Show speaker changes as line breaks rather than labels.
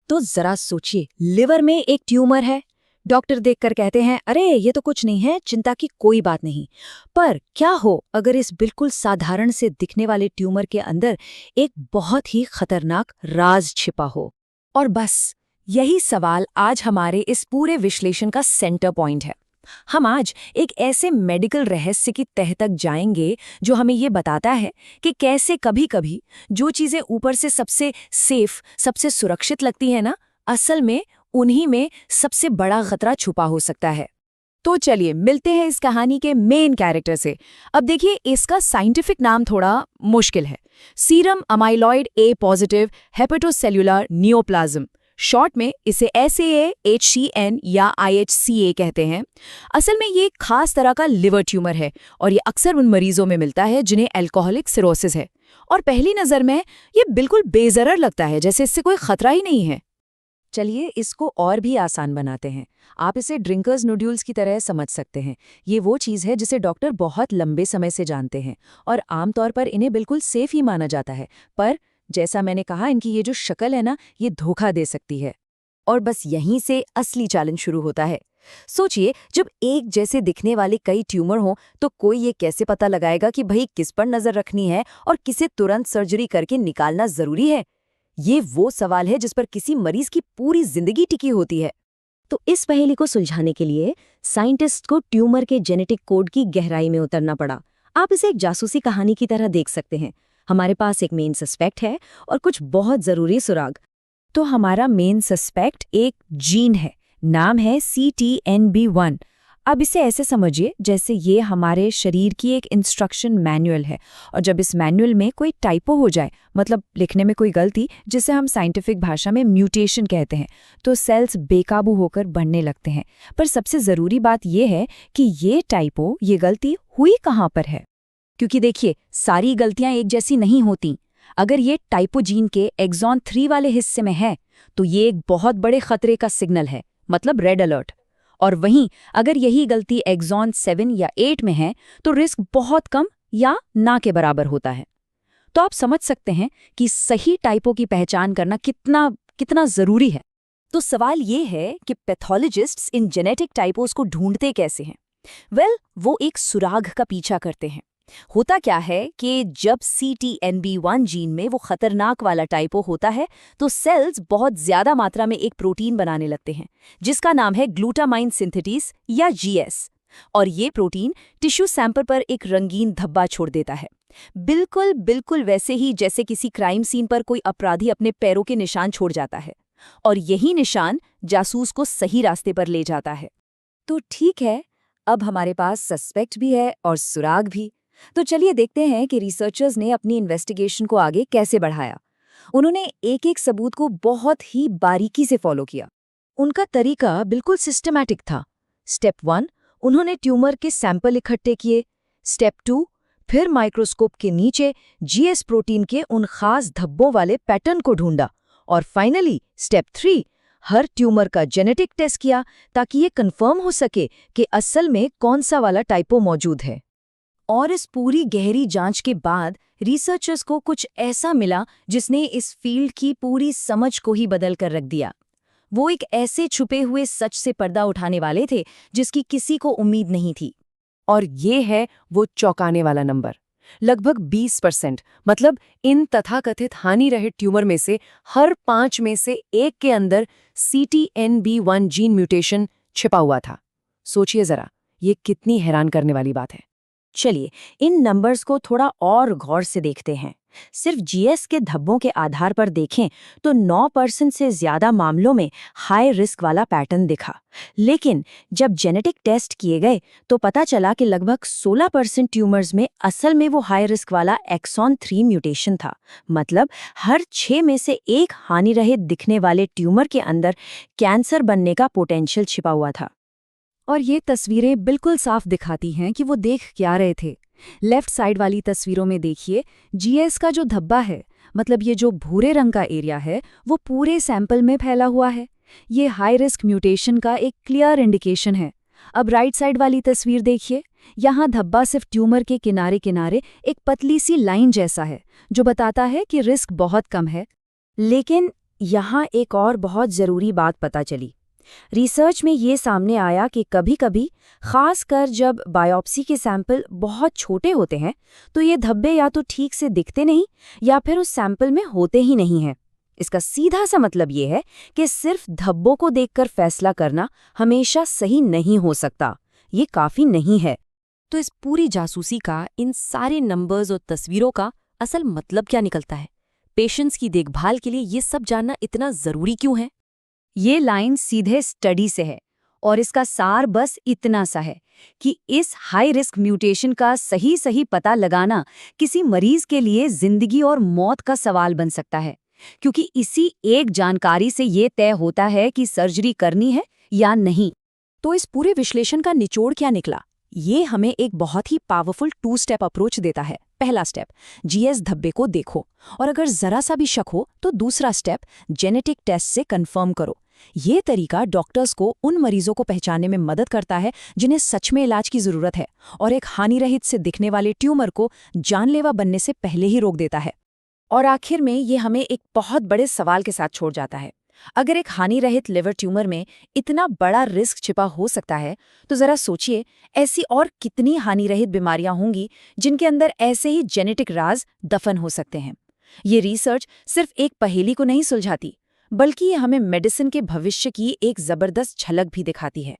तो जरा सोचिए, लिवर में एक ट्यूमर है। डॉक्टर देखकर कहते हैं, अरे ये तो कुछ नहीं है, चिंता की कोई बात नहीं। पर क्या हो अगर इस बिल्कुल साधारण से दिखने वाले ट्यूमर के अंदर एक बहुत ही खतरनाक राज छिपा हो?
और बस यही सवाल आज हमारे इस पूरे विश्लेषण का सेंटर पॉइंट है। हम आज एक ऐसे मेडिकल रहस्य की तह तक जाएंगे जो हमें ये बताता है कि कैसे कभी-कभी जो चीजें ऊपर से सबसे सेफ, सबसे सुरक्षित लगती है ना, असल में उन्हीं में सबसे बड़ा खतरा छुपा हो सकता है। तो चलिए मिलते हैं इस कहानी के मेन कैरेक्टर से। अब देखिए, इसका साइंटिफिक नाम थोड़ा मुश्किल है। सीरम अमाइलॉइड ए पॉजिटिव हेपेटोसेल्युलर नियोप्लाज्म, शॉर्ट में इसे SAA-HCN या IHCA कहते हैं। असल में ये एक खास तरह का लिवर ट्यूमर है और ये अक्सर उन मरीजों में मिलता है जिन्हें अल्कोहलिक सिरोसिस है। और पहली नज़र में ये बिल्कुल बेजरर लगता है, जैसे इससे कोई खतरा ही नहीं है। चलिए इसको और भी आसान बनाते हैं। आप इसे ड्रिंकर्स नूडल्स की तरह समझ सकते हैं। ये वो चीज़ है जिसे डॉक्टर बहुत लंबे समय से जानते हैं और आमतौर पर इन्हें बिल्कुल सेफ ही माना जाता है। पर जैसा मैंने कहा, इनकी ये जो शक्ल है ना, ये धोखा दे सकती है। और बस यहीं से असली चैलेंज शुरू होता है। सोचिए, जब एक जैसे दिखने वाले कई ट्यूमर हों तो कोई ये कैसे पता लगाएगा कि भाई किस पर नजर रखनी है और किसे तुरंत सर्जरी करके निकालना जरूरी है? ये वो सवाल है जिस पर किसी मरीज की पूरी जिंदगी टिकी होती है।
तो इस पहेली को सुलझाने के लिए साइंटिस्ट को ट्यूमर के जेनेटिक कोड की गहराई में उतरना पड़ा। आप इसे एक जासूसी कहानी की तरह देख सकते हैं। हमारे पास एक मेन सस्पेक्ट है और कुछ बहुत जरूरी सुराग। तो हमारा मेन सस्पेक्ट एक जीन है, नाम है CTNB1। अब इसे ऐसे समझिए जैसे ये हमारे शरीर की एक इंस्ट्रक्शन मैनुअल है, और जब इस मैनुअल में कोई टाइपो हो जाए, मतलब लिखने में कोई गलती, जिसे हम साइंटिफिक भाषा में म्यूटेशन कहते हैं, तो सेल्स बेकाबू होकर बढ़ने लगते हैं। पर सबसे ज़रूरी बात यह है कि ये टाइपो, ये गलती हुई कहाँ पर है? क्योंकि देखिए, सारी गलतियां एक जैसी नहीं होती। अगर ये टाइपो जीन के एक्सॉन 3 वाले हिस्से में है तो ये एक बहुत बड़े खतरे का सिग्नल है, मतलब रेड अलर्ट। और वहीं अगर यही गलती एक्सॉन 7 या 8 में है तो रिस्क बहुत कम या ना के बराबर होता है। तो आप समझ सकते हैं कि सही टाइपो की पहचान करना कितना जरूरी है। तो सवाल ये है कि पैथोलॉजिस्ट्स इन जेनेटिक टाइपोस को ढूंढते कैसे हैं? वो एक सुराग का पीछा करते हैं। होता क्या है कि जब CTNB1 जीन में वो खतरनाक वाला टाइपो होता है तो सेल्स बहुत ज्यादा मात्रा में एक प्रोटीन बनाने लगते हैं जिसका नाम है ग्लूटामाइन सिंथेटेस या GS। और ये प्रोटीन टिश्यू सैंपल पर एक रंगीन धब्बा छोड़ देता है, बिल्कुल वैसे ही जैसे किसी क्राइम सीन पर कोई अपराधी अपने पैरों के निशान छोड़ जाता है। और यही निशान जासूस को सही रास्ते पर ले जाता है। तो ठीक है, अब हमारे पास सस्पेक्ट भी है और सुराग भी। तो चलिए देखते हैं कि रिसर्चर्स ने अपनी इन्वेस्टिगेशन को आगे कैसे बढ़ाया। उन्होंने एक एक सबूत को बहुत ही बारीकी से फॉलो किया। उनका तरीका बिल्कुल सिस्टमैटिक था। स्टेप 1, उन्होंने ट्यूमर के सैंपल इकट्ठे किए। स्टेप 2, फिर माइक्रोस्कोप के नीचे GS प्रोटीन के उन खास धब्बों वाले पैटर्न को ढूंढा। और फाइनली स्टेप 3, हर ट्यूमर का जेनेटिक टेस्ट किया ताकि ये कंफर्म हो सके कि असल में कौन सा वाला टाइपो मौजूद है। और इस पूरी गहरी जांच के बाद रिसर्चर्स को कुछ ऐसा मिला जिसने इस फील्ड की पूरी समझ को ही बदल कर रख दिया। वो एक ऐसे छुपे हुए सच से पर्दा उठाने वाले थे जिसकी किसी को उम्मीद नहीं थी।
और ये है वो चौंकाने वाला नंबर। लगभग 20%, मतलब इन तथाकथित हानि रहित ट्यूमर में से हर 5 में से 1 के अंदर CTNB1 जीन म्यूटेशन छिपा हुआ था। सोचिए जरा, ये कितनी हैरान करने वाली बात है।
चलिए इन नंबर्स को थोड़ा और गौर से देखते हैं। सिर्फ GS के धब्बों के आधार पर देखें तो 9% से ज्यादा मामलों में हाई रिस्क वाला पैटर्न दिखा। लेकिन जब जेनेटिक टेस्ट किए गए तो पता चला कि लगभग 16% ट्यूमर्स में असल में वो हाई रिस्क वाला एक्सॉन 3 म्यूटेशन था। मतलब हर 6 में से 1 हानि रहित दिखने वाले ट्यूमर के अंदर कैंसर बनने का पोटेंशियल छिपा हुआ था।
और ये तस्वीरें बिल्कुल साफ दिखाती हैं कि वो देख क्या रहे थे। लेफ्ट साइड वाली तस्वीरों में देखिए, GS का जो धब्बा है, मतलब ये जो भूरे रंग का एरिया है, वो पूरे सैंपल में फैला हुआ है। ये हाई रिस्क म्यूटेशन का एक क्लियर इंडिकेशन है। अब राइट साइड वाली तस्वीर देखिए, यहाँ धब्बा सिर्फ ट्यूमर के किनारे किनारे एक पतली सी लाइन जैसा है जो बताता है कि रिस्क बहुत कम है।
लेकिन यहाँ एक और बहुत ज़रूरी बात पता चली। रिसर्च में ये सामने आया कि कभी-कभी, खासकर जब बायोप्सी के सैंपल बहुत छोटे होते हैं, तो ये धब्बे या तो ठीक से दिखते नहीं या फिर उस सैंपल में होते ही नहीं हैं। इसका सीधा सा मतलब ये है कि सिर्फ धब्बों को देखकर फैसला करना हमेशा सही नहीं हो सकता। ये काफ़ी नहीं है।
तो इस पूरी जासूसी का, इन सारे नंबर्स और तस्वीरों का असल मतलब क्या निकलता है? पेशेंट्स की देखभाल के लिए ये सब जानना इतना ज़रूरी क्यों है?
ये लाइन सीधे स्टडी से है और इसका सार बस इतना सा है कि इस हाई रिस्क म्यूटेशन का सही पता लगाना किसी मरीज के लिए जिंदगी और मौत का सवाल बन सकता है, क्योंकि इसी एक जानकारी से ये तय होता है कि सर्जरी करनी है या नहीं।
तो इस पूरे विश्लेषण का निचोड़ क्या निकला? ये हमें एक बहुत ही पावरफुल 2 स्टेप अप्रोच देता है। पहला स्टेप, जीएस धब्बे को देखो, और अगर जरा सा भी शक हो तो दूसरा स्टेप, जेनेटिक टेस्ट से कंफर्म करो। ये तरीका डॉक्टर्स को उन मरीजों को पहचानने में मदद करता है जिन्हें सच में इलाज की जरूरत है, और एक हानिरहित से दिखने वाले ट्यूमर को जानलेवा बनने से पहले ही रोक देता है। और आखिर में ये हमें एक बहुत बड़े सवाल के साथ छोड़ जाता है। अगर एक हानिरहित लिवर ट्यूमर में इतना बड़ा रिस्क छिपा हो सकता है, तो जरा सोचिए ऐसी और कितनी हानिरहित बीमारियां होंगी जिनके अंदर ऐसे ही जेनेटिक राज दफन हो सकते हैं। ये रिसर्च सिर्फ एक पहेली को नहीं सुलझाती, बल्कि ये हमें मेडिसिन के भविष्य की एक जबरदस्त झलक भी दिखाती है।